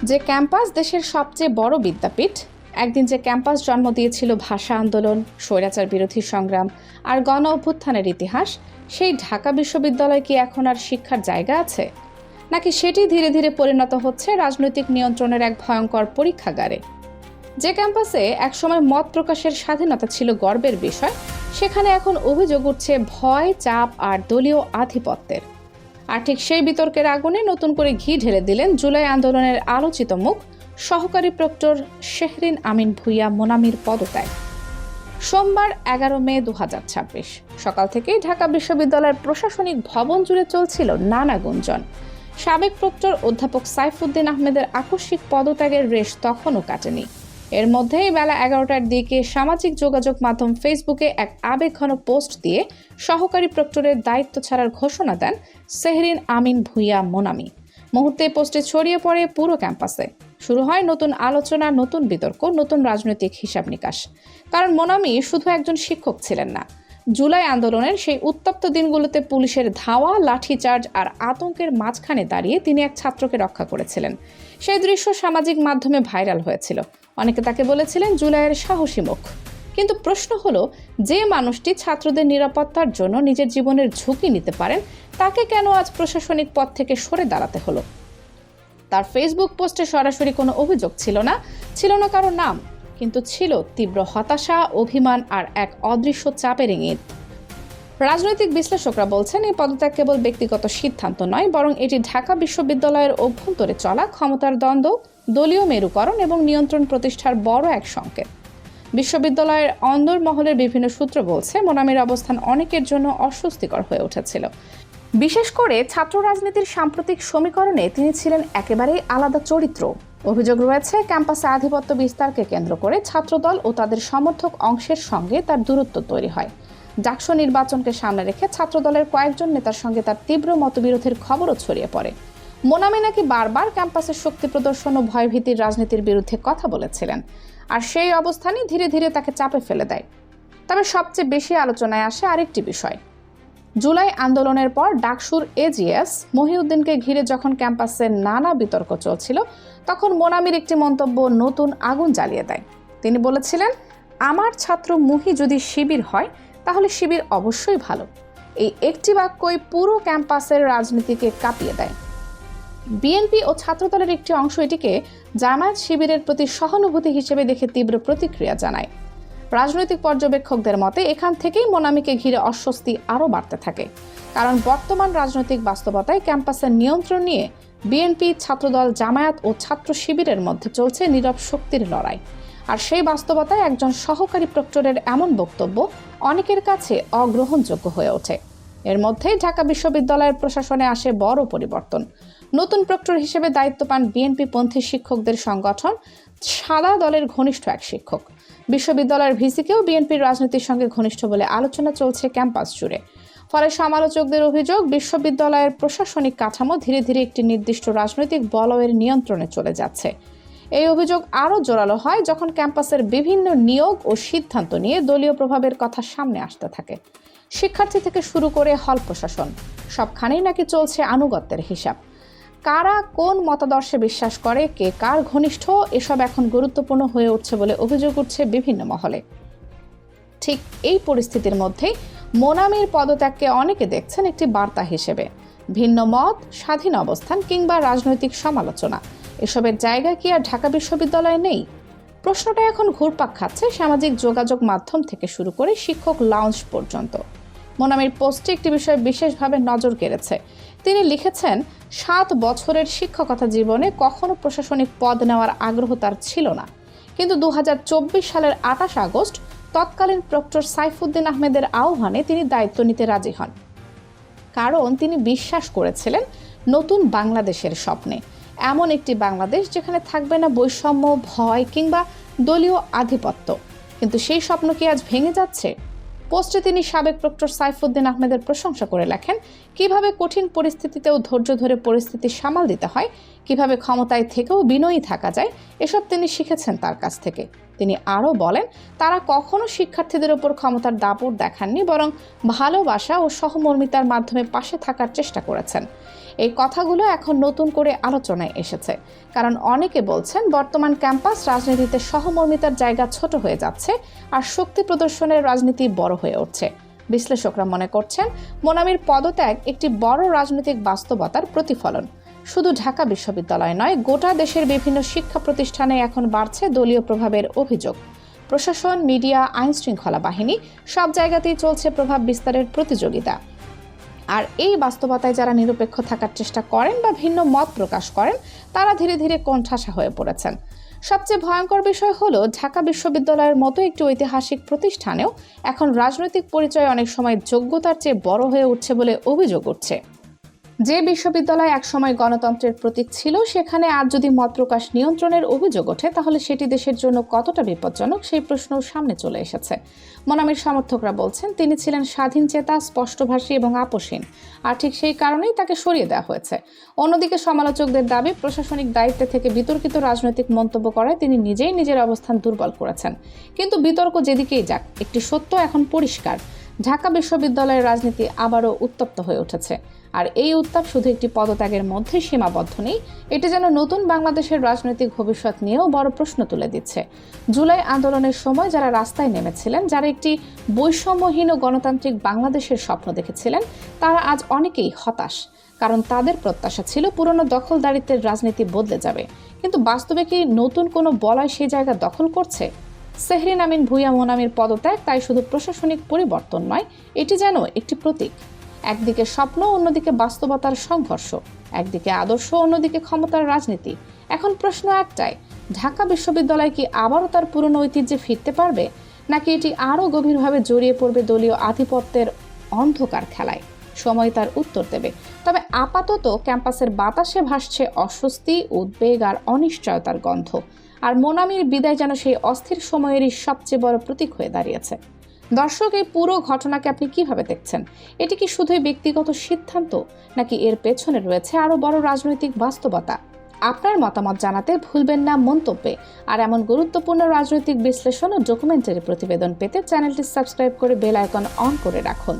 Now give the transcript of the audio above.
যে ক্যাম্পাস দেশের সবচেয়ে বড় বিদ্যাপীঠ, একদিন যে ক্যাম্পাস জন্ম দিয়েছিল ভাষা আন্দোলন, স্বৈরাচার বিরোধী সংগ্রাম আর গণ অভ্যুত্থানের ইতিহাস, সেই ঢাকা বিশ্ববিদ্যালয় কি এখন আর শিক্ষার জায়গা আছে, নাকি সেটি ধীরে ধীরে পরিণত হচ্ছে রাজনৈতিক নিয়ন্ত্রণের এক ভয়ঙ্কর পরীক্ষাগারে? যে ক্যাম্পাসে একসময় মত প্রকাশের স্বাধীনতা ছিল গর্বের বিষয়, সেখানে এখন অভিযোগ উঠছে ভয়, চাপ আর দলীয় আধিপত্যের। আর ঠিক সেই বিতর্কের আগুনে নতুন করে ঘি ঢেলে দিলেন জুলাই আন্দোলনের আলোচিত মুখ সহকারী প্রক্টর শেহরিন আমিন ভূঁইয়া মোনামির পদত্যাগ। সোমবার 11 মে 2026 সকাল থেকেই ঢাকা বিশ্ববিদ্যালয়ের প্রশাসনিক ভবন জুড়ে চলছিল নানা গুঞ্জন। সাবেক প্রক্টর অধ্যাপক সাইফুদ্দিন আহমেদের আকস্মিক পদত্যাগের রেশ তখনও কাটেনি। এর মধ্যেই বেলা 11টার দিকে সামাজিক যোগাযোগ মাধ্যম ফেসবুকে এক আবেগঘন পোস্ট দিয়ে সহকারী প্রক্টরের দায়িত্ব ছাড়ার ঘোষণা দেন শেহরিন আমিন ভূঁইয়া মোনামি। মুহূর্তে পোস্টে ছড়িয়ে পড়ে পুরো ক্যাম্পাসে। শুরু হয় নতুন আলোচনা, নতুন বিতর্ক, নতুন রাজনৈতিক হিসাব নিকাশ। কারণ মোনামি শুধু একজন শিক্ষক ছিলেন না। জুলাই আন্দোলনের সেই উত্তপ্ত দিনগুলোতে পুলিশের ধাওয়া, লাঠিচার্জ আর আতঙ্কের মাঝখানে দাঁড়িয়ে তিনি এক ছাত্রকে রক্ষা করেছিলেন। সেই দৃশ্য সামাজিক মাধ্যমে ভাইরাল হয়েছিল। অনেকে তাকে বলেছিলেন জুলাইয়ের সাহসী মুখ। কিন্তু প্রশ্ন হলো, যে মানুষটি ছাত্রদের নিরাপত্তার জন্য নিজের জীবনের ঝুঁকি নিতে পারেন, তাকে কেন আজ প্রশাসনিক পদ থেকে সরে দাঁড়াতে হলো? তার ফেসবুক পোস্টে সরাসরি কোনো অভিযোগ ছিল না কারো নাম, কিন্তু ছিল তীব্র হতাশা, অভিমান আর এক অদৃশ্য চাপের ইঙ্গিত। রাজনৈতিক বিশ্লেষকরা বলছেন এই পদত্যাগ কেবল ব্যক্তিগত সিদ্ধান্ত নয়, বরং এটি ঢাকা বিশ্ববিদ্যালয়ের অভ্যন্তরে চলা ক্ষমতার দ্বন্দ্ব, দলীয় মেরুকরণ এবং নিয়ন্ত্রণ প্রতিষ্ঠার বড় এক সংকেত। বিশ্ববিদ্যালয়ের অন্দরমহলের বিভিন্ন সূত্র বলছে মোনামির অবস্থান অনেকের জন্য অস্বস্তিকর হয়ে উঠেছিল। বিশেষ করে ছাত্র রাজনীতির সাম্প্রতিক সমীকরণে তিনি ছিলেন একেবারেই আলাদা চরিত্র। অভিযোগ রয়েছে ক্যাম্পাসে আধিপত্য বিস্তারকে কেন্দ্র করে ছাত্রদল ও তাদের সমর্থক অংশের সঙ্গে তার দূরত্ব তৈরি হয়। ডাকসু নির্বাচনকে সামনে রেখে ছাত্রদলের কয়েকজন নেতার সঙ্গে তার তীব্র মতবিরোধের খবরও ছড়িয়ে পড়ে। মোনামি নাকি বারবার ক্যাম্পাসের শক্তি প্রদর্শন ও ভয়ভীতির রাজনীতির বিরুদ্ধে কথা বলেছিলেন, আর সেই অবস্থানই ধীরে ধীরে তাকে চাপে ফেলে দেয়। তবে সবচেয়ে বেশি আলোচনায় আসে আরেকটি বিষয়। জুলাই আন্দোলনের পর ডাকসুর এজিএস মহিউদ্দিনকে ঘিরে যখন ক্যাম্পাসে নানা বিতর্ক চলছিল, তখন মোনামির একটি মন্তব্য নতুন আগুন জ্বালিয়ে দেয়। তিনি বলেছিলেন, আমার ছাত্র মুহি যদি শিবির হয় তাহলে শিবির অবশ্যই ভালো। এই একটি বাক্যই পুরো ক্যাম্পাসের রাজনীতিকে কাঁপিয়ে দেয়। বিএনপি ও ছাত্রদলের একটি অংশ এটিকে জামায়াত শিবিরের প্রতি সহানুভূতি হিসেবে দেখে তীব্র প্রতিক্রিয়া জানায়। রাজনৈতিক পর্যবেক্ষকদের মতে এখান থেকেই মোনামিকে ঘিরে অস্বস্তি আরও বাড়তে থাকে। কারণ বর্তমান রাজনৈতিক বাস্তবতায় ক্যাম্পাসের নিয়ন্ত্রণ নিয়ে বিএনপি, ছাত্রদল, জামায়াত ও ছাত্র শিবিরের মধ্যে চলছে নীরব শক্তির লড়াই। আর সেই বাস্তবতায় একজন সহকারী প্রক্টরের এমন বক্তব্য অনেকের কাছে অগ্রহণযোগ্য হয়ে ওঠে। এর মধ্যেই ঢাকা বিশ্ববিদ্যালয়ের প্রশাসনে আসে বড় পরিবর্তন। নতুন প্রক্টর হিসেবে দায়িত্ব পান বিএনপিপন্থী শিক্ষকদের সংগঠন সাদা দলের ঘনিষ্ঠ এক শিক্ষক। বিশ্ববিদ্যালয়ের ভিসিকেও বিএনপির রাজনীতির সঙ্গে ঘনিষ্ঠ বলে আলোচনা চলছে ক্যাম্পাস জুড়ে। ফলে সমালোচকদের অভিযোগ, বিশ্ববিদ্যালয়ের প্রশাসনিক কাঠামো ধীরে ধীরে একটি নির্দিষ্ট রাজনৈতিক বলয়ের নিয়ন্ত্রণে চলে যাচ্ছে। এই অভিযোগ আরও জোরালো হয় যখন ক্যাম্পাসের বিভিন্ন নিয়োগ ও সিদ্ধান্ত নিয়ে দলীয় প্রভাবের কথা সামনে আসতে থাকে। শিক্ষার্থী থেকে শুরু করে হল প্রশাসন, সবখানেই নাকি চলছে আনুগত্যের হিসাব। কারা কোন মতাদর্শে বিশ্বাস করে, কে কার ঘনিষ্ঠ, এসব এখন গুরুত্বপূর্ণ হয়ে উঠছে বলে অভিযোগ উঠছে বিভিন্ন মহলে। ঠিক এই পরিস্থিতির মধ্যেই মোনামির পদত্যাগকে অনেকে দেখছেন একটি বার্তা হিসেবে। ভিন্ন মত, স্বাধীন অবস্থান কিংবা রাজনৈতিক সমালোচনা, এসবের জায়গা কি আর ঢাকা বিশ্ববিদ্যালয়ে নেই? প্রশ্নটা এখন ঘুরপাক খাচ্ছে সামাজিক যোগাযোগ মাধ্যম থেকে শুরু করে শিক্ষক লাউঞ্জ পর্যন্ত। মোনামির পোস্টে একটি বিষয় বিশেষভাবে নজর কেড়েছে। তিনি লিখেছেন, 7 বছরের শিক্ষকতা জীবনে কখনো প্রশাসনিক পদ নেওয়ার আগ্রহ তার ছিল না, কিন্তু 2024 সালের 28 আগস্ট তৎকালীন প্রক্টর সাইফুদ্দিন আহমেদের আহ্বানে তিনি দায়িত্ব নিতে রাজি হন। কারণ তিনি বিশ্বাস করেছিলেন নতুন বাংলাদেশের স্বপ্নে, এমন একটি বাংলাদেশ যেখানে থাকবে না বৈষম্য, ভয় কিংবা দলীয় আধিপত্য। কিন্তু সেই স্বপ্ন কি আজ ভেঙে যাচ্ছে? পোস্টে তিনি সাবেক প্রক্টর সাইফুদ্দিন আহমেদের প্রশংসা করে লেখেন, কিভাবে কঠিন পরিস্থিতিতেও ধৈর্য ধরে পরিস্থিতি সামাল দিতে হয়, কিভাবে ক্ষমতায় থেকেও বিনয়ী থাকা যায়, এসব তিনি শিখেছেন তার কাছ থেকে। তিনি আরও বলেন, তারা কখনো শিক্ষার্থীদের ওপর ক্ষমতার দাপট দেখাননি, বরং ভালোবাসা ও সহমর্মিতার মাধ্যমে পাশে থাকার চেষ্টা করেছেন। এই কথাগুলো এখন নতুন করে আলোচনায় এসেছে, কারণ অনেকে বলছেন বর্তমান ক্যাম্পাস রাজনীতিতে সহমর্মিতার জায়গা ছোট হয়ে যাচ্ছে আর শক্তি প্রদর্শনের রাজনীতি বড় হয়ে উঠছে। বিশ্লেষকরা মনে করছেন মোনামির পদত্যাগ একটি বড় রাজনৈতিক বাস্তবতার প্রতিফলন। শুধু ঢাকা বিশ্ববিদ্যালয় নয়, গোটা দেশের বিভিন্ন শিক্ষা প্রতিষ্ঠানে এখন বাড়ছে দলীয় প্রভাবের অভিযোগ। প্রশাসন, মিডিয়া, আইন শৃঙ্খলা বাহিনী সব জায়গাতেই চলছে প্রভাব বিস্তারের প্রতিযোগিতা। আর এই বাস্তবতায় যারা নিরপেক্ষ থাকার চেষ্টা করেন বা ভিন্ন মত প্রকাশ করেন, তারা ধীরে ধীরে কোণঠাসা হয়ে পড়েছেন। সবচেয়ে ভয়ঙ্কর বিষয় হলো, ঢাকা বিশ্ববিদ্যালয়ের মতো একটি ঐতিহাসিক প্রতিষ্ঠানেও এখন রাজনৈতিক পরিচয় অনেক সময় যোগ্যতার চেয়ে বড় হয়ে উঠছে বলে অভিযোগ উঠছে। যে বিশ্ববিদ্যালয় একসময় গণতন্ত্রের প্রতীক ছিল, সেখানে আজ যদি মত প্রকাশ নিয়ন্ত্রণের অভিযোগ ওঠে, তাহলে সেটি দেশের জন্য কতটা বিপজ্জনক সেই প্রশ্নও সামনে চলে এসেছে। মোনামির সমর্থকরা বলছেন তিনি ছিলেন স্বাধীন চেতা, স্পষ্টভাষী এবং আপোষহীন, আর ঠিক সেই কারণেই তাকে সরিয়ে দেওয়া হয়েছে। অন্যদিকে সমালোচকদের দাবি, প্রশাসনিক দায়িত্বে থেকে বিতর্কিত রাজনৈতিক মন্তব্য করায় তিনি নিজেই নিজের অবস্থান দুর্বল করেছেন। কিন্তু বিতর্ক যেদিকেই যাক, একটি সত্য এখন পরিষ্কার, ঢাকা বিশ্ববিদ্যালয়ের রাজনীতি আবারও উত্তপ্ত হয়ে উঠেছে। আর এই উত্তাপ শুধু একটি পদত্যাগের মধ্যে সীমাবদ্ধ নেই, এটি যেন নতুন বাংলাদেশের রাজনৈতিক ভবিষ্যৎ নিয়েও বড় প্রশ্ন তুলে দিচ্ছে। জুলাই আন্দোলনের সময় যারা রাস্তায় নেমেছিলেন, যারা একটি বৈষম্যহীন ও গণতান্ত্রিক বাংলাদেশের স্বপ্ন দেখেছিলেন, তারা আজ অনেকেই হতাশ, কারণ তাদের প্রত্যাশা ছিল পুরনো দখলদারিত্বের রাজনীতি বদলে যাবে। কিন্তু বাস্তবে কি নতুন কোনো বলয় সেই জায়গা দখল করছে? সেহরিন আমিন ভূঁইয়া মোনামির পদত্যাগ তাই শুধু প্রশাসনিক পরিবর্তন নয়, এটি যেন একটি প্রতীক। একদিকে স্বপ্ন, অন্যদিকে বাস্তবতার সংঘর্ষ, একদিকে আদর্শ, অন্যদিকে ক্ষমতার রাজনীতি। এখন প্রশ্ন একটাই, ঢাকা বিশ্ববিদ্যালয় কি আবারও তার পুরনো ঐতিহ্যে ফিরতে পারবে, নাকি এটি আরও গভীরভাবে জড়িয়ে পড়বে দলীয় আধিপত্যের অন্ধকার খেলায়? সময় তার উত্তর দেবে। তবে আপাতত ক্যাম্পাসের বাতাসে ভাসছে অস্বস্তি, উদ্বেগ আর অনিশ্চয়তার গন্ধ। আর মোনামির বিদায় যেন সেই অস্থির সময়েরই সবচেয়ে বড় প্রতীক হয়ে দাঁড়িয়েছে। দর্শক, এই পুরো ঘটনাকে আপনি কিভাবে দেখছেন? এটি কি শুধুই ব্যক্তিগত সিদ্ধান্ত, নাকি এর পেছনে রয়েছে আরও বড় রাজনৈতিক বাস্তবতা? আপনার মতামত জানাতে ভুলবেন না মন্তব্যে। আর এমন গুরুত্বপূর্ণ রাজনৈতিক বিশ্লেষণ ও ডকুমেন্টারি প্রতিবেদন পেতে চ্যানেলটি সাবস্ক্রাইব করে বেল আইকন অন করে রাখুন।